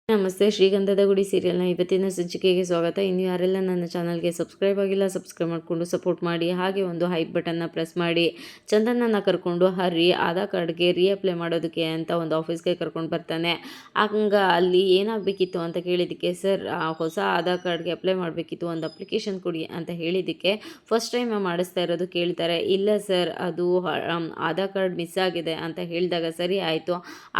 ನಮಸ್ತೆ. ಶ್ರೀಗಂಧದ ಗುಡಿ ಸೀರಿಯಲ್ನ ಇವತ್ತಿನ ಸಂಚಿಕೆಗೆ ಸ್ವಾಗತ. ಇನ್ನು ಯಾರೆಲ್ಲ ನನ್ನ ಚಾನಲ್ಗೆ ಸಬ್ಸ್ಕ್ರೈಬ್ ಆಗಿಲ್ಲ ಸಬ್ಸ್ಕ್ರೈಬ್ ಮಾಡಿಕೊಂಡು ಸಪೋರ್ಟ್ ಮಾಡಿ, ಹಾಗೆ ಒಂದು ಹೈಪ್ ಬಟನ್ನ ಪ್ರೆಸ್ ಮಾಡಿ. ಚಂದನನ್ನ ಕರ್ಕೊಂಡು ಹರಿ ಆಧಾರ್ ಕಾರ್ಡ್ಗೆ ರೀಅಪ್ಲೈ ಮಾಡೋದಕ್ಕೆ ಅಂತ ಒಂದು ಆಫೀಸ್ಗೆ ಕರ್ಕೊಂಡು ಬರ್ತಾನೆ. ಅಲ್ಲಿ ಏನಾಗಬೇಕಿತ್ತು ಅಂತ ಕೇಳಿದ್ದಕ್ಕೆ, ಸರ್ ಹೊಸ ಆಧಾರ್ ಕಾರ್ಡ್ಗೆ ಅಪ್ಲೈ ಮಾಡಬೇಕಿತ್ತು, ಒಂದು ಅಪ್ಲಿಕೇಶನ್ ಕೊಡಿ ಅಂತ ಹೇಳಿದ್ದಕ್ಕೆ, ಫಸ್ಟ್ ಟೈಮ್ ಮಾಡಿಸ್ತಾ ಇರೋದು ಕೇಳ್ತಾರೆ. ಇಲ್ಲ ಸರ್, ಅದು ಆಧಾರ್ ಕಾರ್ಡ್ ಮಿಸ್ ಆಗಿದೆ ಅಂತ ಹೇಳಿದಾಗ, ಸರಿ ಆಯಿತು,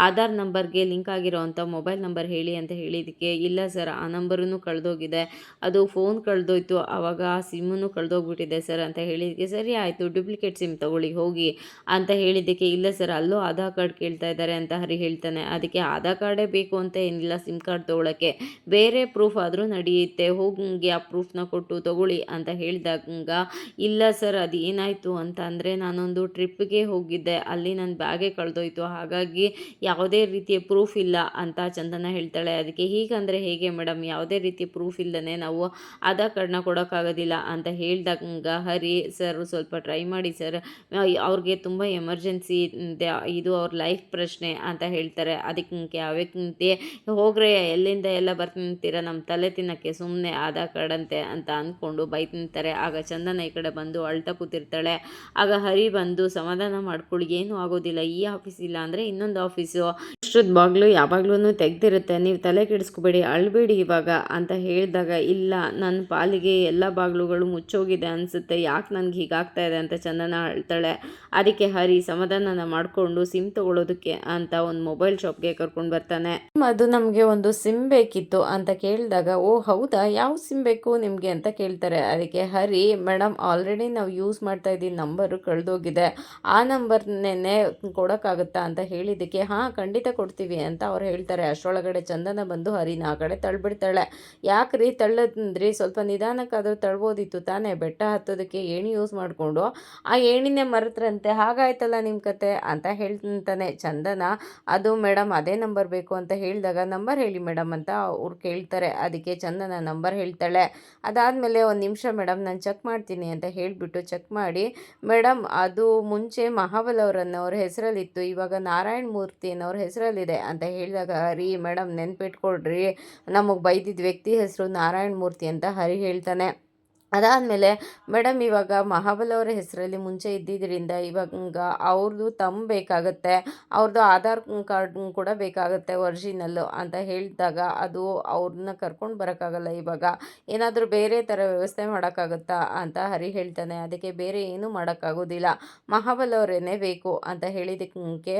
ಆಧಾರ್ ನಂಬರ್ಗೆ ಲಿಂಕ್ ಆಗಿರೋ ಅಂಥ ಮೊಬೈಲ್ ನಂಬರ್ ಹೇಳಿ ಅಂತ ಹೇಳಿದ್ದಕ್ಕೆ, ಇಲ್ಲ ಸರ್ ಆ ನಂಬರೂ ಕಳೆದೋಗಿದೆ, ಅದು ಫೋನ್ ಕಳೆದೋಯ್ತು, ಆವಾಗ ಆ ಸಿಮ್ಮನ್ನು ಕಳೆದೋಗ್ಬಿಟ್ಟಿದೆ ಸರ್ ಅಂತ ಹೇಳಿದ್ದಕ್ಕೆ, ಸರಿ ಆಯಿತು ಡೂಪ್ಲಿಕೇಟ್ ಸಿಮ್ ತೊಗೊಳ್ಳಿ ಹೋಗಿ ಅಂತ ಹೇಳಿದ್ದಕ್ಕೆ, ಇಲ್ಲ ಸರ್ ಅಲ್ಲೂ ಆಧಾರ್ ಕಾರ್ಡ್ ಕೇಳ್ತಾ ಇದ್ದಾರೆ ಅಂತ ಹರಿ ಹೇಳ್ತಾನೆ. ಅದಕ್ಕೆ ಆಧಾರ್ ಕಾರ್ಡೇ ಬೇಕು ಅಂತ ಏನಿಲ್ಲ, ಸಿಮ್ ಕಾರ್ಡ್ ತೊಗೊಳಕ್ಕೆ ಬೇರೆ ಪ್ರೂಫ್ ಆದರೂ ನಡೆಯುತ್ತೆ, ಹೋಗಿ ಆ ಪ್ರೂಫ್ನ ಕೊಟ್ಟು ತೊಗೊಳ್ಳಿ ಅಂತ ಹೇಳಿದಾಗ, ಇಲ್ಲ ಸರ್ ಅದು ಏನಾಯಿತು ಅಂತ ಅಂದರೆ, ನಾನೊಂದು ಟ್ರಿಪ್ಗೆ ಹೋಗಿದ್ದೆ, ಅಲ್ಲಿ ನನ್ನ ಬ್ಯಾಗೇ ಕಳೆದೋಯ್ತು, ಹಾಗಾಗಿ ಯಾವುದೇ ರೀತಿಯ ಪ್ರೂಫ್ ಇಲ್ಲ ಅಂತ ಚಂದನ ಹೇಳ್ತಾಳೆ. ಅದಕ್ಕೆ ಹೀಗಂದರೆ ಹೇಗೆ ಮೇಡಮ್, ಯಾವುದೇ ರೀತಿ ಪ್ರೂಫ್ ಇಲ್ಲದೇ ನಾವು ಆಧಾರ್ ಕಾರ್ಡ್ನ ಕೊಡೋಕ್ಕಾಗೋದಿಲ್ಲ ಅಂತ ಹೇಳಿದಾಗ, ಹರಿ ಸರ್ ಸ್ವಲ್ಪ ಟ್ರೈ ಮಾಡಿ ಸರ್, ಅವ್ರಿಗೆ ತುಂಬ ಎಮರ್ಜೆನ್ಸಿ ಇದೆ, ಇದು ಅವ್ರ ಲೈಫ್ ಪ್ರಶ್ನೆ ಅಂತ ಹೇಳ್ತಾರೆ. ಅದಕ್ಕೆ ಅವಕ್ಕೆ ಹೋಗ್ರೆ ಎಲ್ಲಿಂದ ಎಲ್ಲ ಬರ್ತಿಂತೀರ, ನಮ್ಮ ತಲೆ ತಿನ್ನಕ್ಕೆ ಸುಮ್ಮನೆ ಆಧಾರ್ ಕಾರ್ಡ್ ಅಂತೆ ಅಂತ ಅಂದ್ಕೊಂಡು ಬೈತಿಂತಾರೆ. ಆಗ ಚಂದನ ಈ ಕಡೆ ಬಂದು ಅಳ್ತಾ ಕೂತಿರ್ತಾಳೆ. ಆಗ ಹರಿ ಬಂದು ಸಮಾಧಾನ ಮಾಡ್ಕೊಳ್ಳಿ, ಏನೂ ಆಗೋದಿಲ್ಲ, ಈ ಆಫೀಸ್ ಇಲ್ಲ ಅಂದರೆ ಇನ್ನೊಂದು ಆಫೀಸು, ಅಷ್ಟೊಂದು ಬಾಗಿಲು ಯಾವಾಗ್ಲೂ ತೆಗ್ದಿರುತ್ತೆ, ನೀವು ತಲೆ ಕೆಡಿಸ್ಕೋಬೇಡಿ, ಅಳ್ಬೇಡಿ ಇವಾಗ ಅಂತ ಹೇಳಿದಾಗ, ಇಲ್ಲ ನನ್ನ ಪಾಲಿಗೆ ಎಲ್ಲ ಬಾಗಿಲುಗಳು ಮುಚ್ಚೋಗಿದೆ ಅನಿಸುತ್ತೆ, ಯಾಕೆ ನನಗೆ ಹೀಗಾಗ್ತಾ ಇದೆ ಅಂತ ಚಂದನ ಹೇಳ್ತಾಳೆ. ಅದಕ್ಕೆ ಹರಿ ಸಮಾಧಾನ ಮಾಡಿಕೊಂಡು ಸಿಮ್ ತೊಗೊಳೋದಕ್ಕೆ ಅಂತ ಒಂದು ಮೊಬೈಲ್ ಶಾಪ್ಗೆ ಕರ್ಕೊಂಡು ಬರ್ತಾನೆ. ಅದು ನಮಗೆ ಒಂದು ಸಿಮ್ ಬೇಕಿತ್ತು ಅಂತ ಕೇಳಿದಾಗ, ಓ ಹೌದಾ, ಯಾವ ಸಿಮ್ ಬೇಕು ನಿಮಗೆ ಅಂತ ಕೇಳ್ತಾರೆ. ಅದಕ್ಕೆ ಹರಿ, ಮೇಡಮ್ ಆಲ್ರೆಡಿ ನಾವು ಯೂಸ್ ಮಾಡ್ತಾ ಇದ್ದೀವಿ ನಂಬರು ಕಳೆದೋಗಿದೆ, ಆ ನಂಬರ್ನೇ ಕೊಡೋಕ್ಕಾಗುತ್ತಾ ಅಂತ ಹೇಳಿದ್ದಕ್ಕೆ, ಹಾಂ ಖಂಡಿತ ಕೊಡ್ತೀವಿ ಅಂತ ಅವ್ರು ಹೇಳ್ತಾರೆ. ಅಷ್ಟರೊಳಗಡೆ ಚಂದನ ಬಂದು ಹರಿನ ಆ ಕಡೆ ತಳ್ಳಿಬಿಡ್ತಾಳೆ. ಯಾಕ್ರಿ ತಳ್ಳದ್ರಿ, ಸ್ವಲ್ಪ ನಿಧಾನಕ್ಕಾದರೂ ತಳ್ಬೋದಿತ್ತು ತಾನೇ, ಬೆಟ್ಟ ಹತ್ತೋದಕ್ಕೆ ಏಣಿ ಯೂಸ್ ಮಾಡಿಕೊಂಡು ಆ ಏಣಿನೇ ಮರೆತ್ರಂತೆ, ಹಾಗಾಯ್ತಲ್ಲ ನಿಮ್ಮ ಕತೆ ಅಂತ ಹೇಳ್ತಾನೆ ಚಂದನ. ಅದು ಮೇಡಮ್ ಅದೇ ನಂಬರ್ ಬೇಕು ಅಂತ ಹೇಳಿದಾಗ, ನಂಬರ್ ಹೇಳಿ ಮೇಡಮ್ ಅಂತ ಅವ್ರು ಕೇಳ್ತಾರೆ. ಅದಕ್ಕೆ ಚಂದನ ನಂಬರ್ ಹೇಳ್ತಾಳೆ. ಅದಾದಮೇಲೆ ಒಂದು ನಿಮಿಷ ಮೇಡಮ್ ನಾನು ಚೆಕ್ ಮಾಡ್ತೀನಿ ಅಂತ ಹೇಳಿಬಿಟ್ಟು ಚೆಕ್ ಮಾಡಿ, ಮೇಡಮ್ ಅದು ಮುಂಚೆ ಮಹಾಬಲ್ ಅವರನ್ನವ್ರ ಹೆಸರಲ್ಲಿತ್ತು, ಇವಾಗ ನಾರಾಯಣ ಮೂರ್ತಿ ಅನ್ನೋರ ಹೆಸರಲ್ಲಿದೆ ಅಂತ ಹೇಳಿದಾಗ, ಹರಿ ಮೇಡಮ್ ನೆನ್ಪಿಟ್ಕೊಳ್ರಿ, ನಮಗೆ ಬೈದಿದ್ದ ವ್ಯಕ್ತಿ ಹೆಸರು ನಾರಾಯಣ ಮೂರ್ತಿ ಅಂತ ಹರಿ ಹೇಳ್ತಾನೆ. ಅದಾದಮೇಲೆ ಮೇಡಮ್ ಇವಾಗ ಮಹಾಬಲ್ ಅವರ ಹೆಸರಲ್ಲಿ ಮುಂಚೆ ಇದ್ದಿದ್ದರಿಂದ ಇವಾಗ ಅವ್ರದ್ದು ಬೇಕಾಗುತ್ತೆ, ಅವ್ರದ್ದು ಆಧಾರ್ ಕಾರ್ಡ್ ಕೂಡ ಬೇಕಾಗುತ್ತೆ ಒರಿಜಿನಲ್ಲು ಅಂತ ಹೇಳಿದಾಗ, ಅದು ಅವ್ರನ್ನ ಕರ್ಕೊಂಡು ಬರೋಕ್ಕಾಗಲ್ಲ, ಇವಾಗ ಏನಾದರೂ ಬೇರೆ ಥರ ವ್ಯವಸ್ಥೆ ಮಾಡೋಕ್ಕಾಗುತ್ತಾ ಅಂತ ಹರಿ ಹೇಳ್ತಾನೆ. ಅದಕ್ಕೆ ಬೇರೆ ಏನೂ ಮಾಡೋಕ್ಕಾಗೋದಿಲ್ಲ, ಮಹಾಬಲ್ ಅವರೇನೇ ಬೇಕು ಅಂತ ಹೇಳಿದ್ದಕ್ಕೆ,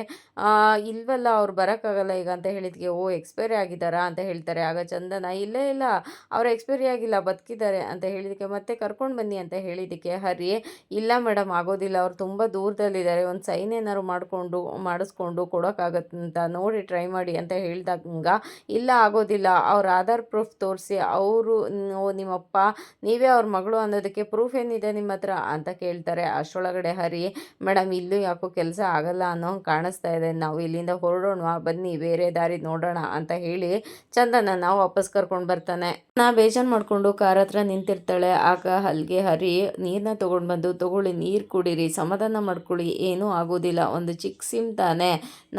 ಇಲ್ವಲ್ಲ ಅವ್ರು ಬರೋಕ್ಕಾಗಲ್ಲ ಈಗ ಅಂತ ಹೇಳಿದ್ದಕ್ಕೆ, ಓ ಎಕ್ಸ್ಪೈರಿ ಆಗಿದ್ದಾರಾ ಅಂತ ಹೇಳ್ತಾರೆ. ಆಗ ಚಂದನ, ಇಲ್ಲ ಇಲ್ಲ ಅವ್ರು ಎಕ್ಸ್ಪೈರಿ ಆಗಿಲ್ಲ ಬದುಕಿದ್ದಾರೆ ಅಂತ ಹೇಳಿದ್ದಕ್ಕೆ, ಮತ್ತೆ ಕರ್ಕೊಂಡು ಬನ್ನಿ ಅಂತ ಹೇಳಿದ್ದಕ್ಕೆ ಹರಿ, ಇಲ್ಲ ಮೇಡಮ್ ಆಗೋದಿಲ್ಲ, ಅವ್ರು ತುಂಬ ದೂರದಲ್ಲಿದ್ದಾರೆ, ಒಂದು ಸೈನ್ ಏನಾದ್ರು ಮಾಡಿಸ್ಕೊಂಡು ಕೊಡೋಕ್ಕಾಗತ್ತಂತ ನೋಡಿ ಟ್ರೈ ಮಾಡಿ ಅಂತ ಹೇಳಿದಾಗ, ಇಲ್ಲ ಆಗೋದಿಲ್ಲ, ಅವ್ರ ಆಧಾರ್ ಪ್ರೂಫ್ ತೋರಿಸಿ, ಅವರು ನಿಮ್ಮಪ್ಪ ನೀವೇ ಅವ್ರ ಮಗಳು ಅನ್ನೋದಕ್ಕೆ ಪ್ರೂಫ್ ಏನಿದೆ ನಿಮ್ಮ ಹತ್ರ ಅಂತ ಕೇಳ್ತಾರೆ. ಅಷ್ಟರೊಳಗಡೆ ಹರಿ, ಮೇಡಮ್ ಇಲ್ಲೂ ಯಾಕೋ ಕೆಲಸ ಆಗಲ್ಲ ಅನ್ನೋ ಕಾಣಿಸ್ತಾ ಇದೆ, ನಾವು ಇಲ್ಲಿಂದ ಹೊರಡೋಣ ಬನ್ನಿ, ಬೇರೆ ದಾರಿ ನೋಡೋಣ ಅಂತ ಹೇಳಿ ಚಂದನ ನಾವು ವಾಪಸ್ ಕರ್ಕೊಂಡು ಬರ್ತಾನೆ. ಬೇಜಾರು ಮಾಡಿಕೊಂಡು ಕಾರ್ ಹತ್ರ ನಿಂತಿರ್ತಾಳೆ. ಆಗ ಅಲ್ಲಿಗೆ ಹರಿ, ನೀರನ್ನ ತೊಗೊಂಡು ಬಂದು, ತೊಗೊಳ್ಳಿ ನೀರು ಕುಡೀರಿ, ಸಮಾಧಾನ ಮಾಡ್ಕೊಳ್ಳಿ, ಏನೂ ಆಗೋದಿಲ್ಲ, ಒಂದು ಚಿಕ್ಕ ಸಿಮ್ ತಾನೇ,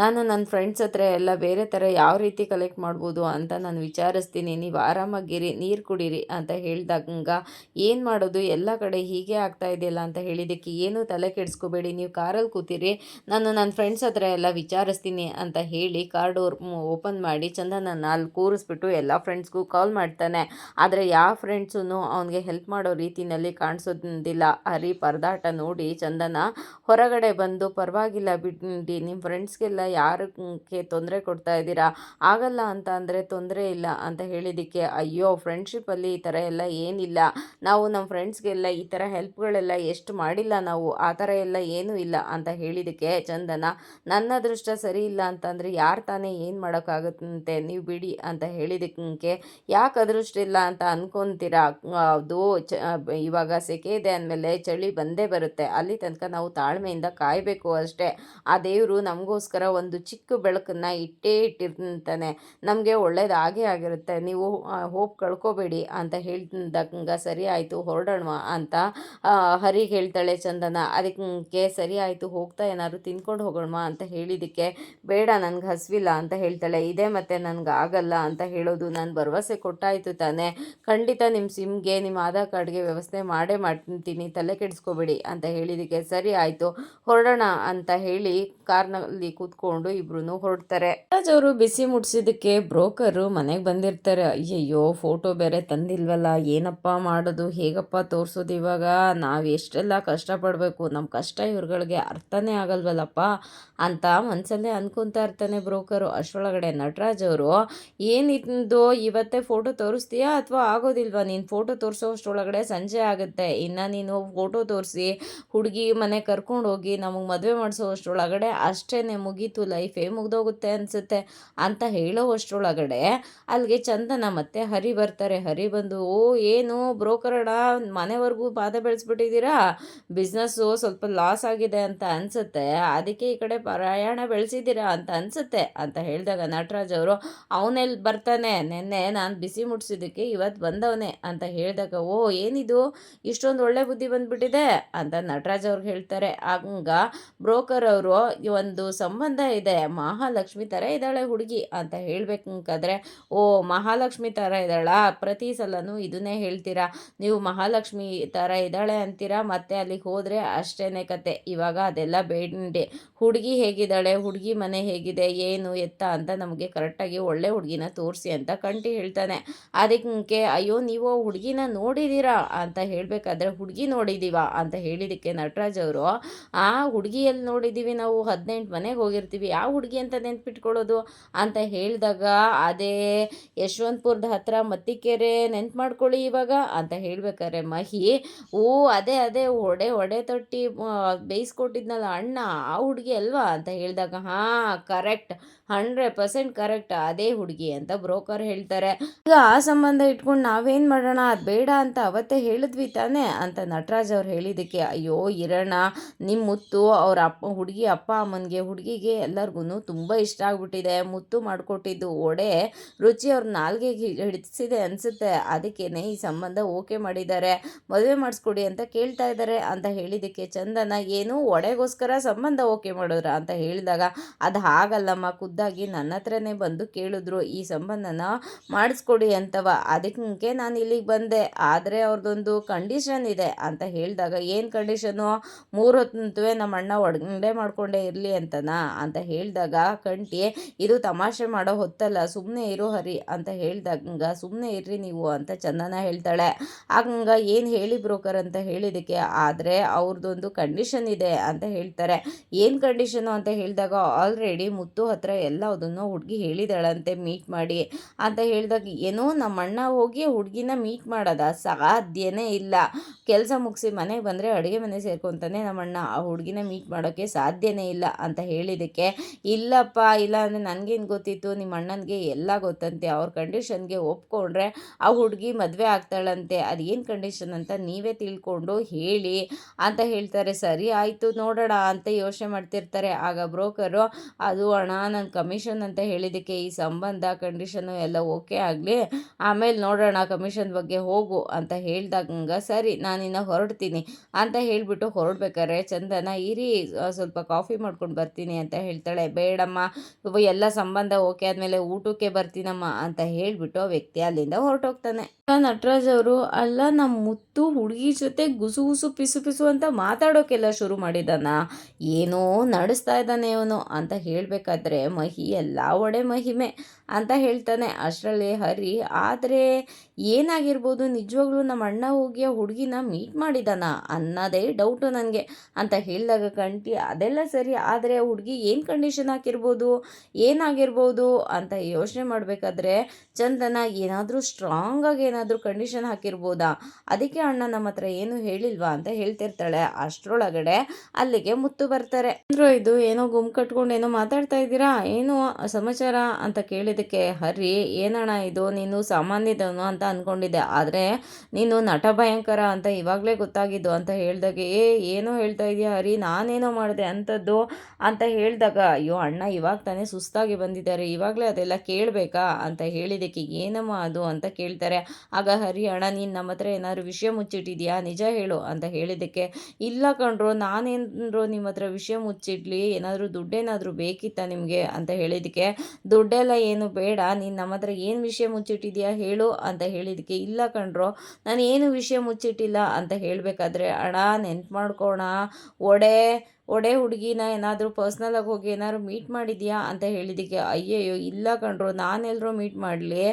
ನಾನು ನನ್ನ ಫ್ರೆಂಡ್ಸ್ ಹತ್ರ ಎಲ್ಲ ಬೇರೆ ಥರ ಯಾವ ರೀತಿ ಕಲೆಕ್ಟ್ ಮಾಡ್ಬೋದು ಅಂತ ನಾನು ವಿಚಾರಿಸ್ತೀನಿ, ನೀವು ಆರಾಮಾಗಿರಿ, ನೀರು ಕುಡೀರಿ ಅಂತ ಹೇಳಿದಾಗ, ಏನು ಮಾಡೋದು ಎಲ್ಲ ಕಡೆ ಹೀಗೆ ಆಗ್ತಾ ಇದೆಯಲ್ಲ ಅಂತ ಹೇಳಿದ್ದಕ್ಕೆ, ಏನೂ ತಲೆ ಕೆಡಿಸ್ಕೋಬೇಡಿ, ನೀವು ಕಾರಲ್ಲಿ ಕೂತಿರಿ, ನಾನು ನನ್ನ ಫ್ರೆಂಡ್ಸ್ ಹತ್ರ ಎಲ್ಲ ವಿಚಾರಿಸ್ತೀನಿ ಅಂತ ಹೇಳಿ ಕಾರ್ ಡೋರ್ ಓಪನ್ ಮಾಡಿ ಚಂದನನ್ನ ಅಲ್ಲಿ ಕೂರಿಸ್ಬಿಟ್ಟು ಎಲ್ಲ ಫ್ರೆಂಡ್ಸ್ಗೂ ಕಾಲ್ ಮಾಡ್ತಾನೆ. ಆದರೆ ಯಾವ ಫ್ರೆಂಡ್ಸೂ ಅವನಿಗೆ ಹೆಲ್ಪ್ ಮಾಡೋ ರೀತಿಯಲ್ಲಿ ಕಾಣಿಸೋದಿಲ್ಲ. ಹರಿ ಪರದಾಟ ನೋಡಿ ಚಂದನ ಹೊರಗಡೆ ಬಂದು, ಪರವಾಗಿಲ್ಲ ಬಿಡಿ, ನಿಮ್ಮ ಫ್ರೆಂಡ್ಸ್ಗೆಲ್ಲ ಯಾರಕ್ಕೆ ತೊಂದರೆ ಕೊಡ್ತಾ ಇದ್ದೀರಾ, ಆಗಲ್ಲ ಅಂತ ಅಂದರೆ ತೊಂದರೆ ಇಲ್ಲ ಅಂತ ಹೇಳಿದ್ದಕ್ಕೆ, ಅಯ್ಯೋ ಫ್ರೆಂಡ್ಶಿಪ್ಪಲ್ಲಿ ಈ ಥರ ಎಲ್ಲ ಏನಿಲ್ಲ, ನಾವು ನಮ್ಮ ಫ್ರೆಂಡ್ಸ್ಗೆಲ್ಲ ಈ ಥರ ಹೆಲ್ಪ್ಗಳೆಲ್ಲ ಎಷ್ಟು ಮಾಡಿಲ್ಲ ನಾವು, ಆ ಥರ ಎಲ್ಲ ಏನೂ ಇಲ್ಲ ಅಂತ ಹೇಳಿದ್ದಕ್ಕೆ ಚಂದನ, ನನ್ನ ಅದೃಷ್ಟ ಸರಿ ಇಲ್ಲ ಅಂತಂದರೆ ಯಾರು ತಾನೇ ಏನು ಮಾಡೋಕ್ಕಾಗುತ್ತಂತೆ, ನೀವು ಬಿಡಿ ಅಂತ ಹೇಳಿದ್ದಕ್ಕೆ, ಯಾಕೆ ಅದೃಷ್ಟ ಇಲ್ಲ ಅಂತ ಅನ್ಕೊತೀರಾ, ಅದು ಇವಾಗ ಸೆಕೆ ಇದೆ ಅಂದಮೇಲೆ ಚಳಿ ಬಂದೇ ಬರುತ್ತೆ. ಅಲ್ಲಿ ತನಕ ನಾವು ತಾಳ್ಮೆಯಿಂದ ಕಾಯಬೇಕು ಅಷ್ಟೇ. ಆ ದೇವರು ನಮಗೋಸ್ಕರ ಒಂದು ಚಿಕ್ಕ ಬೆಳಕನ್ನು ಇಟ್ಟೇ ಇಟ್ಟಿರ್ತಾನೆ. ನಮಗೆ ಒಳ್ಳೇದಾಗೇ ಆಗಿರುತ್ತೆ. ನೀವು ಹೋಪ್ ಕಳ್ಕೊಬೇಡಿ ಅಂತ ಹೇಳ್ದಂಗ ಸರಿ ಆಯಿತು ಹೊರಡೋಣ ಅಂತ ಹರಿಗೆ ಹೇಳ್ತಾಳೆ ಚಂದನ. ಅದಕ್ಕೆ ಸರಿ ಆಯಿತು ಹೋಗ್ತಾ ಏನಾದ್ರು ತಿನ್ಕೊಂಡು ಹೋಗೋಣ ಅಂತ ಹೇಳಿದ್ದಕ್ಕೆ ಬೇಡ ನನಗೆ ಹಸಿವಿಲ್ಲ ಅಂತ ಹೇಳ್ತಾಳೆ. ಇದೇ ಮತ್ತೆ ನನಗೆ ಆಗಲ್ಲ ಅಂತ ಹೇಳೋದು. ನಾನು ಭರವಸೆ ಕೊಟ್ಟಾಯಿತು ತಾನೇ, ಖಂಡಿತ ನಿಮ್ಮ ಸಿಮ್ಗೆ ನಿಮ್ಮ ಆಧಾರ್ ಕಾರ್ಡ್ಗೆ ವ್ಯವಸ್ಥೆ ಮಾಡೇ ಮಾಡ್ತೀನಿ, ತಲೆ ಕೆಡಿಸ್ಕೋಬೇಡಿ ಅಂತ ಹೇಳಿದ್ದಕ್ಕೆ ಸರಿ ಆಯಿತು ಹೊರಡೋಣ ಅಂತ ಹೇಳಿ ಕಾರ್ನಲ್ಲಿ ಕೂತ್ಕೊಂಡು ಇಬ್ರು ಹೊರಡ್ತಾರೆ. ರಾಜ್ ಅವರು ಬಿಸಿ ಮುಟ್ಸಿದ್ದಕ್ಕೆ ಬ್ರೋಕರು ಮನೆಗೆ ಬಂದಿರ್ತಾರೆ. ಅಯ್ಯಯ್ಯೋ ಫೋಟೋ ಬೇರೆ ತಂದಿಲ್ವಲ್ಲ, ಏನಪ್ಪ ಮಾಡೋದು, ಹೇಗಪ್ಪ ತೋರಿಸೋದು, ಇವಾಗ ನಾವು ಎಷ್ಟೆಲ್ಲ ಕಷ್ಟಪಡಬೇಕು, ನಮ್ಮ ಕಷ್ಟ ಇವ್ರುಗಳಿಗೆ ಅರ್ಥನೇ ಆಗಲ್ವಲ್ಲಪ್ಪ ಅಂತ ಮನಸ್ಸಲ್ಲೇ ಅನ್ಕೊತಾ ಇರ್ತಾನೆ ಬ್ರೋಕರು. ಅಷ್ಟರೊಳಗಡೆ ನಟರಾಜ್ ಅವರು ಏನಿದ್ದು ಇವತ್ತೇ ಫೋಟೋ ತೋರಿಸ್ತೀಯಾ ಅಥವಾ ಆಗೋದಿಲ್ವಾ, ನೀನು ಫೋಟೋ ತೋರಿಸೋಷ್ಟರೊಳಗಡೆ ಸಂಜೆ ಆಗುತ್ತೆ, ಇನ್ನು ನೀನು ಫೋಟೋ ತೋರಿಸಿ ಹುಡುಗಿ ಮನೆ ಕರ್ಕೊಂಡು ಹೋಗಿ ನಮಗೆ ಮದುವೆ ಮಾಡಿಸೋಷ್ಟರೊಳಗಡೆ ಅಷ್ಟೇ ಮುಗೀತು, ಲೈಫೇ ಮುಗ್ದೋಗುತ್ತೆ ಅನಿಸುತ್ತೆ ಅಂತ ಹೇಳೋ ಅಷ್ಟರೊಳಗಡೆ ಅಲ್ಲಿಗೆ ಚಂದನ ಮತ್ತೆ ಹರಿ ಬರ್ತಾರೆ. ಹರಿ ಬಂದು ಏನು ಬ್ರೋಕರಣ ಮನೆವರೆಗೂ ಪಾದ ಬೆಳೆಸ್ಬಿಟ್ಟಿದ್ದೀರಾ, ಬಿಸ್ನೆಸ್ಸು ಸ್ವಲ್ಪ ಲಾಸ್ ಆಗಿದೆ ಅಂತ ಅನಿಸುತ್ತೆ, ಅದಕ್ಕೆ ಈ ಕಡೆ ಪ್ರಯಾಣ ಬೆಳೆಸಿದ್ದೀರಾ ಅಂತ ಅನಿಸುತ್ತೆ ಅಂತ ಹೇಳಿದಾಗ ನಟರಾಜ್ ಅವರು ಅವನೆಲ್ಲಿ ಬರ್ತಾನೆ, ನೆನ್ನೆ ನಾನು ಬಿಸಿ ಮುಟ್ಸಿದ್ದಕ್ಕೆ ಇವತ್ತು ಬಂದವನೇ ಅಂತ ಹೇಳಿದಾಗ ಏನಿದು ಇಷ್ಟೊಂದು ಒಳ್ಳೆ ಬುದ್ಧಿ ಬಂದ್ಬಿಟ್ಟಿದೆ ಅಂತ ನಟರಾಜ್ ಅವ್ರಿಗೆ ಹೇಳ್ತಾರೆ. ಹಂಗ ಬ್ರೋಕರ್ ಅವರು ಒಂದು ಸಂಬಂಧ ಇದೆ, ಮಹಾಲಕ್ಷ್ಮಿ ಥರ ಇದ್ದಾಳೆ ಹುಡುಗಿ ಅಂತ ಹೇಳ್ಬೇಕಾದ್ರೆ ಮಹಾಲಕ್ಷ್ಮಿ ಥರ ಇದ್ದಾಳ, ಪ್ರತಿ ಸಲನೂ ಇದನ್ನೇ ಹೇಳ್ತೀರಾ ನೀವು, ಮಹಾಲಕ್ಷ್ಮಿ ಥರ ಇದ್ದಾಳೆ ಅಂತೀರಾ, ಮತ್ತೆ ಅಲ್ಲಿಗೆ ಹೋದರೆ ಅಷ್ಟೇನೆ ಕತೆ, ಇವಾಗ ಅದೆಲ್ಲ ಬೇಡಿ, ಹುಡುಗಿ ಹೇಗಿದ್ದಾಳೆ, ಹುಡುಗಿ ಮನೆ ಹೇಗಿದೆ, ಏನು ಎತ್ತ ಅಂತ ನಮಗೆ ಕರೆಕ್ಟಾಗಿ ಒಳ್ಳೆ ಹುಡುಗಿನ ತೋರಿಸಿ ಅಂತ ಕಂಟಿ ಹೇಳ್ತಾನೆ. ಅದಕ್ಕೆ ಅಯ್ಯೋ ನೀವು ಹುಡುಗಿನ ನೋಡಿದ್ದೀರಾ ಅಂತ ಹೇಳಬೇಕಾದ್ರೆ ಹುಡುಗಿ ನೋಡಿದ್ದೀವ ಅಂತ ಹೇಳಿದ್ದಕ್ಕೆ ನಟರಾಜ್ ಅವರು ಆ ಹುಡುಗಿಯಲ್ಲಿ ನೋಡಿದ್ದೀವಿ ನಾವು 18 ಮನೆಗೆ ಹೋಗಿರ್ತೀವಿ, ಯಾವ ಹುಡುಗಿ ಅಂತ ನೆನ್ಪಿಟ್ಕೊಳ್ಳೋದು ಅಂತ ಹೇಳಿದಾಗ ಅದೇ ಯಶವಂತಪುರದ ಹತ್ರ ಮತ್ತಿಕೆರೆ ನೆನ್ಪು ಮಾಡ್ಕೊಳ್ಳಿ ಇವಾಗ ಅಂತ ಹೇಳ್ಬೇಕಾದ್ರೆ ಮಹಿ ಅದೇ ಒಡೆ ತೊಟ್ಟಿ ಬೇಯಿಸ್ಕೊಟ್ಟಿದ್ನಲ್ಲ ಅಣ್ಣ, ಆ ಹುಡುಗಿ ಅಲ್ವಾ ಅಂತ ಹೇಳಿದಾಗ ಕರೆಕ್ಟ್ 100% ಕರೆಕ್ಟ್, ಅದೇ ಹುಡುಗಿ ಅಂತ ಬ್ರೋಕರ್ ಹೇಳ್ತಾರೆ. ಈಗ ಆ ಸಂಬಂಧ ಇಟ್ಕೊಂಡು ನಾವೇನು ಮಾಡೋಣ, ಅದು ಬೇಡ ಅಂತ ಅವತ್ತೇ ಹೇಳಿದ್ವಿ ತಾನೇ ಅಂತ ನಟರಾಜ್ ಅವ್ರು ಹೇಳಿದ್ದಕ್ಕೆ ಅಯ್ಯೋ ಇರೋಣ, ನಿಮ್ಮ ಮುತ್ತು ಅವ್ರ ಹುಡುಗಿ ಅಪ್ಪ ಅಮ್ಮನಿಗೆ ಹುಡುಗಿಗೆ ಎಲ್ಲರಿಗೂ ತುಂಬ ಇಷ್ಟ ಆಗ್ಬಿಟ್ಟಿದೆ, ಮುತ್ತು ಮಾಡಿಕೊಟ್ಟಿದ್ದು ಒಡೆ ರುಚಿ ಅವ್ರ ನಾಲ್ಗೆಗೆ ಹಿಡಿಸಿದೆ ಅನಿಸುತ್ತೆ, ಅದಕ್ಕೇನೆ ಈ ಸಂಬಂಧ ಓಕೆ ಮಾಡಿದ್ದಾರೆ, ಮದುವೆ ಮಾಡಿಸ್ಕೊಡಿ ಅಂತ ಕೇಳ್ತಾ ಇದ್ದಾರೆ ಅಂತ ಹೇಳಿದ್ದಕ್ಕೆ ಚಂದನ ಏನು ಒಡೆಗೋಸ್ಕರ ಸಂಬಂಧ ಓಕೆ ಮಾಡೋರ ಅಂತ ಹೇಳಿದಾಗ ಅದು ಹಾಗಲ್ಲಮ್ಮ, ಖುದ್ದಾಗಿ ನನ್ನ ಹತ್ರನೇ ಬಂದು ಕೇಳಿದ್ರು ಈ ಸಂಬಂಧನ ಮಾಡಿಸ್ಕೊಡಿ ಅಂತವ, ಅದಕ್ಕೆ ನಾನು ಇಲ್ಲಿಗೆ ಬಂದೆ, ಆದರೆ ಅವ್ರದ್ದೊಂದು ಕಂಡೀಷನ್ ಇದೆ ಅಂತ ಹೇಳಿದಾಗ ಏನು ಕಂಡೀಷನು, 3 ಹೊತ್ತು ನಮ್ಮ ಅಣ್ಣ ಒಡಗಡೆ ಮಾಡ್ಕೊಂಡೇ ಇರಲಿ ಅಂತನಾ ಅಂತ ಹೇಳಿದಾಗ ಕಂಟಿ ಇದು ತಮಾಷೆ ಮಾಡೋ ಹೊತ್ತಲ್ಲ, ಸುಮ್ಮನೆ ಇರೋ ಹರಿ ಅಂತ ಹೇಳಿದಾಗ ಸುಮ್ಮನೆ ಇರ್ರಿ ನೀವು ಅಂತ ಚಂದನ ಹೇಳ್ತಾಳೆ. ಹಂಗ ಏನು ಹೇಳಿ ಬ್ರೋಕರ್ ಅಂತ ಹೇಳಿದ್ದಕ್ಕೆ ಆದರೆ ಅವ್ರದ್ದೊಂದು ಕಂಡೀಷನ್ ಇದೆ ಅಂತ ಹೇಳ್ತಾರೆ. ಏನು ಕಂಡೀಷನು ಅಂತ ಹೇಳಿದಾಗ ಆಲ್ರೆಡಿ ಮುತ್ತು ಹತ್ರ ಎಲ್ಲದನ್ನು ಹುಡುಗಿ ಹೇಳಿದಾಳಂತೆ ಮೀಟ್ ಮಾಡಿ ಅಂತ ಹೇಳಿದಾಗ ಏನೋ ನಮ್ಮ ಅಣ್ಣ ಹೋಗಿ ಹುಡುಗಿನ ಮೀಟ್ ಮಾಡೋದ ಸಾಧ್ಯನೇ ಇಲ್ಲ, ಕೆಲಸ ಮುಗಿಸಿ ಮನೆಗೆ ಬಂದರೆ ಅಡುಗೆ ಮನೆ ಸೇರ್ಕೊತಾನೆ ನಮ್ಮಣ್ಣ, ಆ ಹುಡುಗಿನ ಮೀಟ್ ಮಾಡೋಕ್ಕೆ ಸಾಧ್ಯನೇ ಇಲ್ಲ ಅಂತ ಹೇಳಿದ್ದಕ್ಕೆ ಇಲ್ಲಪ್ಪ, ಇಲ್ಲ ಅಂದರೆ ನನಗೇನು ಗೊತ್ತಿತ್ತು, ನಿಮ್ಮ ಅಣ್ಣನಿಗೆ ಎಲ್ಲ ಗೊತ್ತಂತೆ, ಅವ್ರ ಕಂಡೀಷನ್ಗೆ ಒಪ್ಕೊಂಡ್ರೆ ಆ ಹುಡುಗಿ ಮದುವೆ ಆಗ್ತಾಳಂತೆ, ಅದೇನು ಕಂಡೀಷನ್ ಅಂತ ನೀವೇ ತಿಳ್ಕೊಂಡು ಹೇಳಿ ಅಂತ ಹೇಳ್ತಾರೆ. ಸರಿ ಆಯಿತು ನೋಡೋಣ ಅಂತ ಯೋಚನೆ ಮಾಡ್ತಿರ್ತಾರೆ. ಆಗ ಬ್ರೋಕರು ಅದು ಅಣ್ಣ ನನ್ನ ಕಮಿಷನ್ ಅಂತ ಹೇಳಿದ್ದಕ್ಕೆ ಈ ಸಂಬಂಧ ಕಂಡೀಷನು ಎಲ್ಲ ಓಕೆ ಆಗಲಿ, ಆಮೇಲೆ ನೋಡೋಣ ಕಮಿಷನ್ ಬಗ್ಗೆ ಹೋಗು ಅಂತ ಹೇಳಿದಾಗ ಸರಿ ನಾನಿನ್ನು ಹೊರಡ್ತೀನಿ ಅಂತ ಹೇಳಿಬಿಟ್ಟು ಹೊರಡ್ಬೇಕಾರೆ ಚಂದನ ಇರಿ ಸ್ವಲ್ಪ ಕಾಫಿ ಮಾಡ್ಕೊಂಡು ಬರ್ತೀನಿ ಅಂತ ಹೇಳ್ತಾಳೆ. ಬೇಡಮ್ಮ ಎಲ್ಲ ಸಂಬಂಧ ಓಕೆ ಆದಮೇಲೆ ಊಟಕ್ಕೆ ಬರ್ತೀನಮ್ಮ ಅಂತ ಹೇಳಿಬಿಟ್ಟು ವ್ಯಕ್ತಿ ಅಲ್ಲಿಂದ ಹೊರಟೋಗ್ತಾನೆ. ನಟರಾಜ್ ಅವರು ಅಲ್ಲ ನಮ್ಮ ಮುತ್ತು ಹುಡುಗಿ ಜೊತೆ ಗುಸು ಗುಸು ಪಿಸು ಪಿಸು ಅಂತ ಮಾತಾಡೋಕೆಲ್ಲ ಶುರು ಮಾಡಿದಾನ, ಏನೋ ನಡೆಸ್ತಾ ಇದ್ದಾನೆ ಅವನು ಅಂತ ಹೇಳಬೇಕಾದ್ರೆ ಮಹಿ ಎಲ್ಲ ಒಡೆ ಮಹಿಮೆ ಅಂತ ಹೇಳ್ತಾನೆ. ಅಷ್ಟರಲ್ಲಿ ಹರಿ ಆದರೆ ಏನಾಗಿರ್ಬೋದು, ನಿಜವಾಗ್ಲೂ ನಮ್ಮ ಅಣ್ಣ ಹೋಗಿ ಆ ಹುಡುಗಿನ ಮೀಟ್ ಮಾಡಿದಾನ ಅನ್ನೋದೇ ಡೌಟು ನನಗೆ ಅಂತ ಹೇಳಿದಾಗ ಕಂಟಿ ಅದೆಲ್ಲ ಸರಿ, ಆದರೆ ಹುಡುಗಿ ಏನು ಕಂಡೀಷನ್ ಹಾಕಿರ್ಬೋದು, ಏನಾಗಿರ್ಬೋದು ಅಂತ ಯೋಚನೆ ಮಾಡಬೇಕಾದ್ರೆ ಚಂದನ ಏನಾದರೂ ಸ್ಟ್ರಾಂಗಾಗಿ ಏನಾದರೂ ಕಂಡೀಷನ್ ಹಾಕಿರ್ಬೋದಾ, ಅದಕ್ಕೆ ಅಣ್ಣ ನಮ್ಮ ಹತ್ರ ಏನು ಹೇಳಿಲ್ವಾ ಅಂತ ಹೇಳ್ತಿರ್ತಾಳೆ. ಅಷ್ಟರೊಳಗಡೆ ಅಲ್ಲಿಗೆ ಮುತ್ತು ಬರ್ತಾರೆ. ಇದು ಏನೋ ಗುಮ್ ಕಟ್ಕೊಂಡು ಏನೋ ಮಾತಾಡ್ತಾ ಇದ್ದೀರಾ ಏನು ಸಮಾಚಾರ ಅಂತ ಕೇಳಿದ್ದಕ್ಕೆ ಹರಿ, ಏನಣ್ಣ ಇದು, ನೀನು ಸಾಮಾನ್ಯದವನು ಅಂತ ಅಂದ್ಕೊಂಡಿದ್ದೆ, ಆದರೆ ನೀನು ನಟ ಭಯಂಕರ ಅಂತ ಇವಾಗಲೇ ಗೊತ್ತಾಗಿದ್ದು ಅಂತ ಹೇಳಿದಾಗೆ, ಏನೋ ಹೇಳ್ತಾ ಇದೆಯಾ ಹರಿ, ನಾನೇನೋ ಮಾಡಿದೆ ಅಂಥದ್ದು ಅಂತ ಹೇಳಿದಾಗ, ಅಯ್ಯೋ ಅಣ್ಣ ಇವಾಗ ತಾನೇ ಸುಸ್ತಾಗಿ ಬಂದಿದ್ದಾರೆ, ಇವಾಗಲೇ ಅದೆಲ್ಲ ಕೇಳಬೇಕಾ ಅಂತ ಹೇಳಿದ್ದಕ್ಕೆ, ಏನಮ್ಮ ಅದು ಅಂತ ಕೇಳ್ತಾರೆ. ಆಗ ಹರಿ, ಅಣ್ಣ ನೀನು ನಮ್ಮ ಹತ್ರ ಏನಾದ್ರು ವಿಷಯ ಮುಚ್ಚಿಟ್ಟಿದ್ಯಾ, ನಿಜ ಹೇಳು ಅಂತ ಹೇಳಿದ್ದಕ್ಕೆ, ಇಲ್ಲ ಕಣ್ರೋ, ನಾನೇನ್ರೋ ನಿಮ್ಮ ಹತ್ರ ವಿಷಯ ಮುಚ್ಚಿಡ್ಲಿ, ಏನಾದರೂ ದುಡ್ಡೇನಾದರೂ ಬೇಕಿತ್ತಾ ನಿಮಗೆ ಅಂತ ಹೇಳಿದ್ದಕ್ಕೆ, ದುಡ್ಡೆಲ್ಲ ಏನು ಬೇಡ, ನೀನು ನಮ್ಮ ಹತ್ರ ಏನು ವಿಷಯ ಮುಚ್ಚಿಟ್ಟಿದ್ಯಾ ಹೇಳು ಅಂತ ಹೇಳಿದ್ದಕ್ಕೆ, ಇಲ್ಲ ಕಣ್ರೋ ನಾನು ಏನು ವಿಷಯ ಮುಚ್ಚಿಟ್ಟಿಲ್ಲ ಅಂತ ಹೇಳಬೇಕಾದ್ರೆ, ಅಣ್ಣ ನೆನ್ಪು ಮಾಡ್ಕೋಣ, ಒಡೆ ಒಡೆ ಹುಡುಗಿನ ಏನಾದರೂ ಪರ್ಸ್ನಲಾಗಿ ಹೋಗಿ ಏನಾದ್ರು ಮೀಟ್ ಮಾಡಿದ್ಯಾ ಅಂತ ಹೇಳಿದ್ದಕ್ಕೆ, ಅಯ್ಯಯ್ಯೋ ಇಲ್ಲ ಕಣ್ರೋ, ನಾನೆಲ್ಲರೂ ಮೀಟ್ ಮಾಡಲಿ,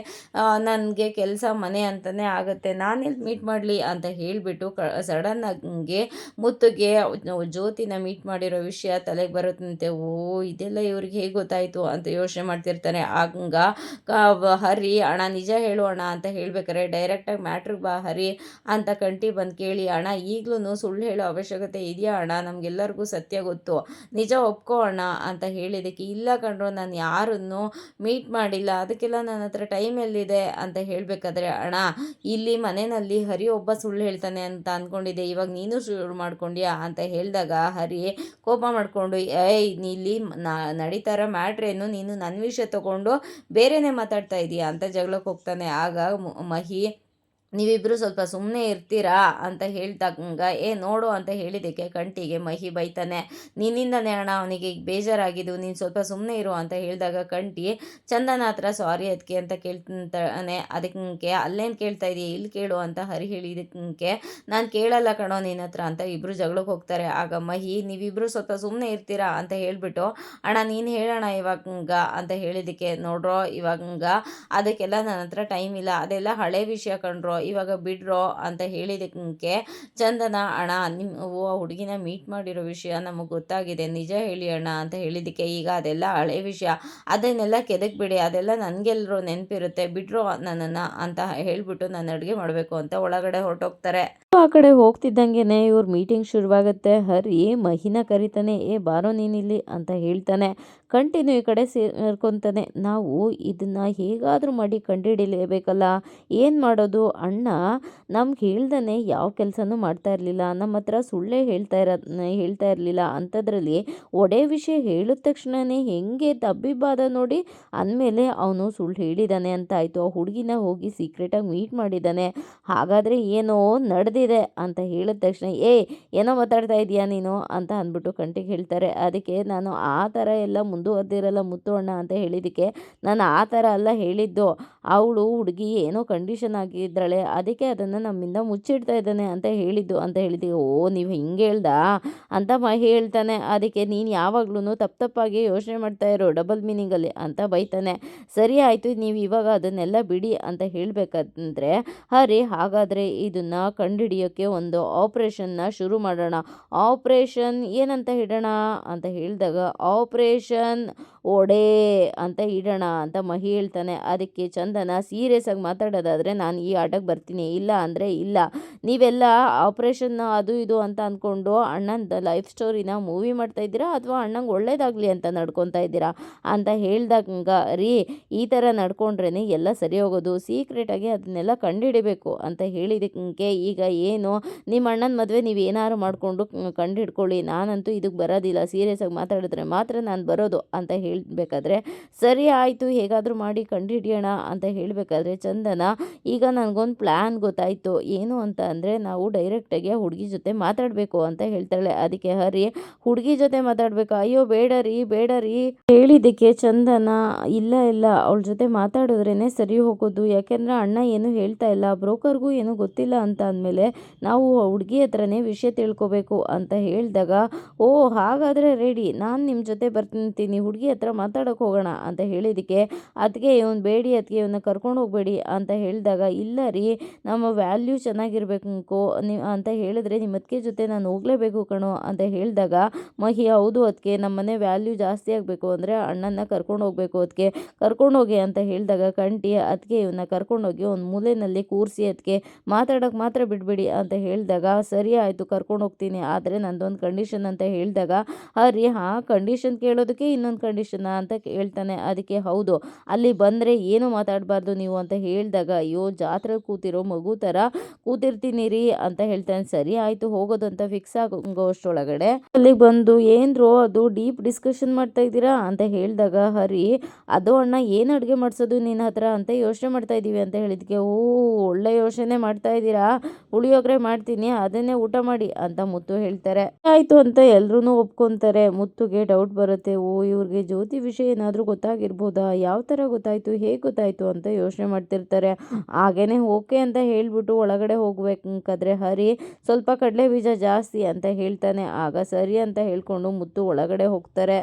ನನಗೆ ಕೆಲಸ ಮನೆ ಅಂತಲೇ ಆಗುತ್ತೆ, ನಾನೆಲ್ಲಿ ಮೀಟ್ ಮಾಡಲಿ ಅಂತ ಹೇಳಿಬಿಟ್ಟು ಸಡನ್ನಾಗಿ ಮುತ್ತುಗೆ ಜ್ಯೋತಿನ ಮೀಟ್ ಮಾಡಿರೋ ವಿಷಯ ತಲೆಗೆ ಬರುತ್ತಂತೆ. ಓ ಇದೆಲ್ಲ ಇವ್ರಿಗೆ ಹೇಗೆ ಗೊತ್ತಾಯಿತು ಅಂತ ಯೋಚನೆ ಮಾಡ್ತಿರ್ತಾನೆ. ಆಗ ಹರಿ, ಅಣ್ಣ ನಿಜ ಹೇಳು ಅಣ್ಣ ಅಂತ ಹೇಳ್ಬೇಕಾರೆ, ಡೈರೆಕ್ಟಾಗಿ ಮ್ಯಾಟ್ರಿಗೆ ಬಾ ಹರಿ ಅಂತ ಕಂಟಿ ಬಂದು ಕೇಳಿ, ಅಣ್ಣ ಈಗಲೂ ಸುಳ್ಳು ಹೇಳೋ ಅವಶ್ಯಕತೆ ಇದೆಯಾ ಅಣ್ಣ, ನಮಗೆಲ್ಲರಿಗೂ ಸತ್ಯ ಗೊತ್ತು, ನಿಜ ಒಪ್ಕೋ ಅಣ್ಣ ಅಂತ ಹೇಳಿದ್ದಕ್ಕೆ, ಇಲ್ಲ ಕಣ್ರೋ ನಾನು ಯಾರನ್ನು ಮೀಟ್ ಮಾಡಿಲ್ಲ, ಅದಕ್ಕೆಲ್ಲ ನನ್ನ ಹತ್ರ ಟೈಮ್ ಎಲ್ಲಿದೆ ಅಂತ ಹೇಳಬೇಕಾದ್ರೆ, ಅಣ್ಣ ಇಲ್ಲಿ ಮನೆಯಲ್ಲಿ ಹರಿ ಒಬ್ಬ ಸುಳ್ಳು ಹೇಳ್ತಾನೆ ಅಂತ ಅಂದ್ಕೊಂಡಿದ್ದೆ, ಇವಾಗ ನೀನು ಶುರು ಮಾಡ್ಕೊಂಡ್ಯಾ ಅಂತ ಹೇಳಿದಾಗ ಹರಿ ಕೋಪ ಮಾಡಿಕೊಂಡು, ಏಯ್ ಇಲ್ಲಿ ನಡೀತಾ ಇರೋ ಮ್ಯಾಟ್ರೇನು, ನೀನು ನನ್ನ ವಿಷಯ ತೊಗೊಂಡು ಬೇರೆನೇ ಮಾತಾಡ್ತಾ ಇದೀಯಾ ಅಂತ ಜಗಳಕ್ಕೆ ಹೋಗ್ತಾನೆ. ಆಗ ಮಹಿ, ನೀವಿಬ್ಬರು ಸ್ವಲ್ಪ ಸುಮ್ಮನೆ ಇರ್ತೀರಾ ಅಂತ ಹೇಳ್ದಾಗ, ನೋಡು ಅಂತ ಹೇಳಿದ್ದಕ್ಕೆ ಕಂಟಿಗೆ ಮಹಿ ಬೈತಾನೆ, ನಿನ್ನಿಂದನೇ ಅಣ್ಣ ಅವನಿಗೆ ಈಗ ಬೇಜಾರಾಗಿದ್ದು, ನೀನು ಸ್ವಲ್ಪ ಸುಮ್ಮನೆ ಇರು ಅಂತ ಹೇಳಿದಾಗ ಕಂಟಿ ಚಂದನ ಹತ್ರ ಸಾರಿ ಅದಕ್ಕೆ ಅಂತ ಕೇಳ್ತಾನೆ. ಅದಕ್ಕೆ ಅಲ್ಲೇನು ಕೇಳ್ತಾ ಇದೀಯ, ಇಲ್ಲಿ ಕೇಳು ಅಂತ ಹರಿ ಹೇಳಿದ್ದಕ್ಕೆ, ನಾನು ಕೇಳಲ್ಲ ಕಣೋ ನಿನ್ನ ಹತ್ರ ಅಂತ ಇಬ್ಬರು ಜಗಳಕ್ಕೆ ಹೋಗ್ತಾರೆ. ಆಗ ಮಹಿ, ನೀವಿಬ್ಬರು ಸ್ವಲ್ಪ ಸುಮ್ಮನೆ ಇರ್ತೀರಾ ಅಂತ ಹೇಳಿಬಿಟ್ಟು, ಅಣ್ಣ ನೀನು ಹೇಳೋಣ ಇವಾಗ ಅಂತ ಹೇಳಿದ್ದಕ್ಕೆ, ನೋಡ್ರೋ ಇವಾಗ ಅದಕ್ಕೆಲ್ಲ ನನ್ನ ಹತ್ರ ಟೈಮ್ ಇಲ್ಲ, ಅದೆಲ್ಲ ಹಳೆ ವಿಷಯ ಕಂಡ್ರೋ, ಇವಾಗ ಬಿಡ್ರೋ ಅಂತ ಹೇಳಿದ್ದಕ್ಕೆ ಚಂದನ, ಅಣ್ಣ ನೀವು ಆ ಹುಡುಗಿನ ಮೀಟ್ ಮಾಡಿರೋ ವಿಷಯ ನಮಗೆ ಗೊತ್ತಾಗಿದೆ, ನಿಜ ಹೇಳಿ ಅಣ್ಣ ಅಂತ ಹೇಳಿದ್ದಕ್ಕೆ, ಈಗ ಅದೆಲ್ಲ ಹಳೆ ವಿಷಯ, ಅದನ್ನೆಲ್ಲ ಕೆದಕ್ಬಿಡಿ, ಅದೆಲ್ಲ ನನಗೆಲ್ಲರೂ ನೆನಪಿರುತ್ತೆ, ಬಿಡ್ರೋ ನನ್ನನ್ನು ಅಂತ ಹೇಳಿಬಿಟ್ಟು ನಾನು ಅಡುಗೆ ಮಾಡಬೇಕು ಅಂತ ಒಳಗಡೆ ಹೊರಟೋಗ್ತಾರೆ. ಆ ಕಡೆ ಹೋಗ್ತಿದ್ದಂಗೆನೆ ಇವ್ರ ಮೀಟಿಂಗ್ ಶುರುವಾಗುತ್ತೆ. ಹರಿ ಮಹಿನ ಕರಿತಾನೆ, ಬಾರೋ ನೀನಿಲ್ಲಿ ಅಂತ ಹೇಳ್ತಾನೆ. ಕಂಟಿನ್ಯೂ ಈ ಕಡೆ ಸೇರ್ಕೊತಾನೆ. ನಾವು ಇದನ್ನು ಹೇಗಾದರೂ ಮಾಡಿ ಕಂಡುಹಿಡಿಯಲೇಬೇಕಲ್ಲ, ಏನು ಮಾಡೋದು, ಅಣ್ಣ ನಮ್ಗೆ ಹೇಳ್ದೇ ಯಾವ ಕೆಲಸನೂ ಮಾಡ್ತಾ ಇರಲಿಲ್ಲ, ನಮ್ಮ ಹತ್ರ ಸುಳ್ಳೇ ಹೇಳ್ತಾ ಇರಲಿಲ್ಲ, ಅಂಥದ್ರಲ್ಲಿ ಒಡೆ ವಿಷಯ ಹೇಳಿದ ತಕ್ಷಣವೇ ಹೆಂಗೆ ತಬ್ಬಿಬ್ಬಾದ ನೋಡಿ, ಅಂದಮೇಲೆ ಅವನು ಸುಳ್ಳು ಹೇಳಿದ್ದಾನೆ ಅಂತ ಆಯಿತು, ಆ ಹುಡುಗಿನ ಹೋಗಿ ಸೀಕ್ರೆಟಾಗಿ ಮೀಟ್ ಮಾಡಿದ್ದಾನೆ, ಹಾಗಾದರೆ ಏನೋ ನಡೆದಿದೆ ಅಂತ ಹೇಳಿದ ತಕ್ಷಣ, ಏನೋ ಮಾತಾಡ್ತಾ ಇದೀಯಾ ನೀನು ಅಂತ ಅಂದ್ಬಿಟ್ಟು ಕಂಟಿಗೆ ಹೇಳ್ತಾರೆ. ಅದಕ್ಕೆ ನಾನು ಆ ಥರ ಎಲ್ಲ ಮುಂದುವರೆದಿರಲ್ಲ ಮುತ್ತು ಅಣ್ಣ ಅಂತ ಹೇಳಿದ್ದಕ್ಕೆ, ನಾನು ಆ ಥರ ಅಲ್ಲ ಹೇಳಿದ್ದು, ಅವಳು ಹುಡುಗಿ ಏನೋ ಕಂಡೀಷನ್ ಆಗಿದ್ದಾಳೆ, ಅದಕ್ಕೆ ಅದನ್ನು ನಮ್ಮಿಂದ ಮುಚ್ಚಿಡ್ತಾ ಇದ್ದಾನೆ ಅಂತ ಹೇಳಿದ್ದು ಅಂತ ಹೇಳಿದ್ದೀವಿ. ನೀವು ಹಿಂಗೆ ಹೇಳ್ದಾ ಅಂತ ಮಹಿ ಹೇಳ್ತಾನೆ. ಅದಕ್ಕೆ ನೀನು ಯಾವಾಗ್ಲೂ ತಪ್ಪಾಗಿ ಯೋಚನೆ ಮಾಡ್ತಾ ಇರೋ, ಡಬಲ್ ಮೀನಿಂಗಲ್ಲಿ ಅಂತ ಬೈತಾನೆ. ಸರಿ ಆಯಿತು, ನೀವು ಇವಾಗ ಅದನ್ನೆಲ್ಲ ಬಿಡಿ ಅಂತ ಹೇಳಬೇಕಂದ್ರೆ, ಹರಿ ಹಾಗಾದರೆ ಇದನ್ನು ಕಂಡುಹಿಡಿಯೋಕ್ಕೆ ಒಂದು ಆಪ್ರೇಷನ್ನ ಶುರು ಮಾಡೋಣ, ಆಪ್ರೇಷನ್ ಏನಂತ ಇಡೋಣ ಅಂತ ಹೇಳಿದಾಗ, ಆಪ್ರೇಷನ್ ಒಡೆ ಅಂತ ಇಡೋಣ ಅಂತ ಮಹಿ ಹೇಳ್ತಾನೆ. ಅದಕ್ಕೆ ಚಂದನ, ಸೀರಿಯಸ್ ಆಗಿ ಮಾತಾಡೋದಾದರೆ ನಾನು ಈ ಆಟಕ್ಕೆ ಬರ್ತೀನಿ, ಇಲ್ಲ ಅಂದರೆ ಇಲ್ಲ, ನೀವೆಲ್ಲ ಆಪ್ರೇಷನ್ ಅದು ಇದು ಅಂತ ಅಂದ್ಕೊಂಡು ಅಣ್ಣನ ಲೈಫ್ ಸ್ಟೋರಿನ ಮೂವಿ ಮಾಡ್ತಾ ಇದ್ದೀರಾ, ಅಥವಾ ಅಣ್ಣಂಗೆ ಒಳ್ಳೇದಾಗಲಿ ಅಂತ ನಡ್ಕೊತಾ ಇದ್ದೀರಾ ಅಂತ ಹೇಳಿದಾಗ, ರೀ ಈ ಥರ ನಡ್ಕೊಂಡ್ರೇ ಎಲ್ಲ ಸರಿ ಹೋಗೋದು, ಸೀಕ್ರೆಟಾಗಿ ಅದನ್ನೆಲ್ಲ ಕಂಡುಹಿಡಿಬೇಕು ಅಂತ ಹೇಳಿದ್ದಕ್ಕೆ, ಈಗ ಏನು ನಿಮ್ಮ ಅಣ್ಣನ ಮದುವೆ ನೀವು ಏನಾದ್ರು ಮಾಡಿಕೊಂಡು ಕಂಡು ಹಿಡ್ಕೊಳ್ಳಿ, ನಾನಂತೂ ಇದಕ್ಕೆ ಬರೋದಿಲ್ಲ, ಸೀರಿಯಸ್ ಆಗಿ ಮಾತಾಡಿದ್ರೆ ಮಾತ್ರ ನಾನು ಬರೋದು ಅಂತ ಹೇಳಬೇಕಾದ್ರೆ, ಸರಿ ಆಯಿತು ಹೇಗಾದರೂ ಮಾಡಿ ಕಂಡುಹಿಡಿಯೋಣ ಅಂತ ಹೇಳಬೇಕಾದ್ರೆ, ಚಂದನ, ಈಗ ನನಗೊಂದು ಪ್ಲ್ಯಾನ್ ಗೊತ್ತಾಯಿತು, ಏನು ಅಂತ ಅಂದರೆ ನಾವು ಡೈರೆಕ್ಟಾಗಿ ಆ ಹುಡುಗಿ ಜೊತೆ ಮಾತಾಡಬೇಕು ಅಂತ ಹೇಳ್ತಾಳೆ. ಅದಕ್ಕೆ ಹರಿ, ಹುಡುಗಿ ಜೊತೆ ಮಾತಾಡಬೇಕಾ, ಅಯ್ಯೋ ಬೇಡ ರೀ ಹೇಳಿದ್ದಕ್ಕೆ ಚಂದನ, ಇಲ್ಲ ಅವಳ ಜೊತೆ ಮಾತಾಡಿದ್ರೇ ಸರಿ ಹೋಗೋದು, ಯಾಕೆಂದರೆ ಅಣ್ಣ ಏನು ಹೇಳ್ತಾ ಇಲ್ಲ, ಬ್ರೋಕರ್ಗೂ ಏನೂ ಗೊತ್ತಿಲ್ಲ ಅಂತ ಅಂದಮೇಲೆ ನಾವು ಹುಡುಗಿ ಹತ್ರನೇ ವಿಷಯ ತಿಳ್ಕೊಬೇಕು ಅಂತ ಹೇಳಿದಾಗ, ಹಾಗಾದರೆ ರೆಡಿ, ನಾನು ನಿಮ್ಮ ಜೊತೆ ಬರ್ತೀನಿ, ಹುಡುಗಿ ಹತ್ರ ಮಾತಾಡೋಕೆ ಹೋಗೋಣ ಅಂತ ಹೇಳಿದ್ದಕ್ಕೆ, ಅದಕ್ಕೆ ಇವನು ಬೇಡಿ, ಅದಕ್ಕೆ ಇವನ್ನ ಕರ್ಕೊಂಡು ಹೋಗಬೇಡಿ ಅಂತ ಹೇಳಿದಾಗ, ಇಲ್ಲ ರೀ ನಮ್ಮ ವ್ಯಾಲ್ಯೂ ಚೆನ್ನಾಗಿರ್ಬೇಕು ನೀವು ಅಂತ ಹೇಳಿದ್ರೆ ನಿಮ್ಮ ಅದಕ್ಕೆ ಜೊತೆ ನಾನು ಹೋಗಲೇಬೇಕು ಕಣೋ ಅಂತ ಹೇಳಿದಾಗ, ಮಹಿ, ಹೌದು ಅದಕ್ಕೆ ನಮ್ಮನೆ ವ್ಯಾಲ್ಯೂ ಜಾಸ್ತಿ ಆಗಬೇಕು ಅಂದರೆ ಅಣ್ಣನ ಕರ್ಕೊಂಡು ಹೋಗಬೇಕು, ಅದಕ್ಕೆ ಕರ್ಕೊಂಡೋಗಿ ಅಂತ ಹೇಳಿದಾಗ, ಕಂಟಿ ಅದಕ್ಕೆ ಇವನ್ನ ಕರ್ಕೊಂಡೋಗಿ ಒಂದು ಮೂಲೆಯಲ್ಲಿ ಕೂರಿಸಿ ಅದಕ್ಕೆ ಮಾತಾಡೋಕೆ ಮಾತ್ರ ಬಿಡಬೇಡಿ ಹೋಗಬೇಡಿ ಅಂತ ಹೇಳಿದಾಗ, ಸರಿ ಆಯಿತು ಕರ್ಕೊಂಡು ಹೋಗ್ತೀನಿ, ಆದರೆ ನಂದೊಂದು ಕಂಡೀಷನ್ ಅಂತ ಹೇಳಿದಾಗ ಹರಿ ಕಂಡೀಷನ್ ಕೇಳೋದಕ್ಕೆ ಇನ್ನೊಂದು ಕಂಡೀಷನ್ ಅಂತ ಹೇಳ್ತಾನೆ. ಅದಕ್ಕೆ ಹೌದು, ಅಲ್ಲಿ ಬಂದರೆ ಏನು ಮಾತಾಡಬಾರ್ದು ನೀವು ಅಂತ ಹೇಳಿದಾಗ, ಅಯ್ಯೋ ಜಾತ್ರೆ ಕೂತಿರೋ ಮಗು ಥರ ಕೂತಿರ್ತೀನಿ ರೀ ಅಂತ ಹೇಳ್ತಾನೆ. ಸರಿ ಆಯಿತು ಹೋಗೋದು ಅಂತ ಫಿಕ್ಸ್ ಆಗೋಷ್ಟೊಳಗಡೆ ಅಲ್ಲಿಗೆ ಬಂದು, ಏನ್ರೋ ಅದು ಡೀಪ್ ಡಿಸ್ಕಷನ್ ಮಾಡ್ತಾ ಇದ್ದೀರಾ ಅಂತ ಹೇಳಿದಾಗ ಹರಿ, ಅದು ಅಣ್ಣ ಏನು ಅಡುಗೆ ಮಾಡಿಸೋದು ನಿನ್ನ ಹತ್ರ ಅಂತ ಯೋಚನೆ ಮಾಡ್ತಾ ಇದ್ದೀವಿ ಅಂತ ಹೇಳಿದ್ಕೆ, ಓ ಒಳ್ಳೆ ಯೋಚನೆ ಮಾಡ್ತಾ ಇದ್ದೀರಾ, ಪುಳಿಯೋಗರೆ ಮಾಡ್ತೀನಿ ಅದನ್ನೇ ಊಟ ಮಾಡಿ ಅಂತ ಮುತ್ತು ಹೇಳ್ತಾರೆ. ಆಯಿತು ಅಂತ ಎಲ್ಲರೂ ಒಪ್ಕೊತಾರೆ. ಮುತ್ತುಗೆ ಡೌಟ್ ಬರುತ್ತೆ, ಓ ಇವ್ರಿಗೆ ಜ್ಯೋತಿ ವಿಷಯ ಏನಾದರೂ ಗೊತ್ತಾಗಿರ್ಬೋದಾ, ಯಾವ ಥರ ಗೊತ್ತಾಯಿತು, ಹೇಗೆ ಗೊತ್ತಾಯಿತು ಅಂತ ಯೋಚನೆ ಮಾಡ್ತಿರ್ತಾರೆ. ಹಾಗೇನೆ ಓಕೆ ಅಂತ ಹೇಳಿಬಿಟ್ಟು ಒಳಗಡೆ ಹೋಗ್ಬೇಕಾದ್ರೆ ಹರಿ ಸ್ವಲ್ಪ ಕಡಲೆ ಬೀಜ ಜಾಸ್ತಿ ಅಂತ ಹೇಳ್ತಾನೆ. ಆಗ ಸರಿ ಅಂತ ಹೇಳ್ಕೊಂಡು ಮುತ್ತು ಒಳಗಡೆ ಹೋಗ್ತಾರೆ.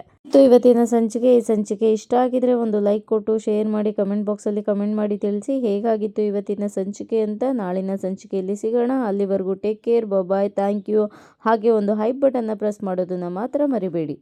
ಇವತ್ತಿನ ಸಂಚಿಕೆ ಈ ಸಂಚಿಕೆ ಇಷ್ಟ ಆಗಿದ್ರೆ ಒಂದು ಲೈಕ್ ಕೊಟ್ಟು ಶೇರ್ ಮಾಡಿ, ಕಮೆಂಟ್ ಬಾಕ್ಸಲ್ಲಿ ಕಮೆಂಟ್ ಮಾಡಿ ತಿಳಿಸಿ ಹೇಗಾಗಿತ್ತು ಇವತ್ತಿನ ಸಂಚಿಕೆ ಅಂತ. ನಾಳಿನ ಸಂಚಿಕೆಯಲ್ಲಿ ಸಿಗೋಣ. ಅಲ್ಲಿವರೆಗೂ take care, bye, thank you. ಹಾಗೆ ಒಂದು ಹೈಪ್ ಬಟನ್ನ ಪ್ರೆಸ್ ಮಾಡೋದನ್ನು ಮಾತ್ರ ಮರಿಬೇಡಿ.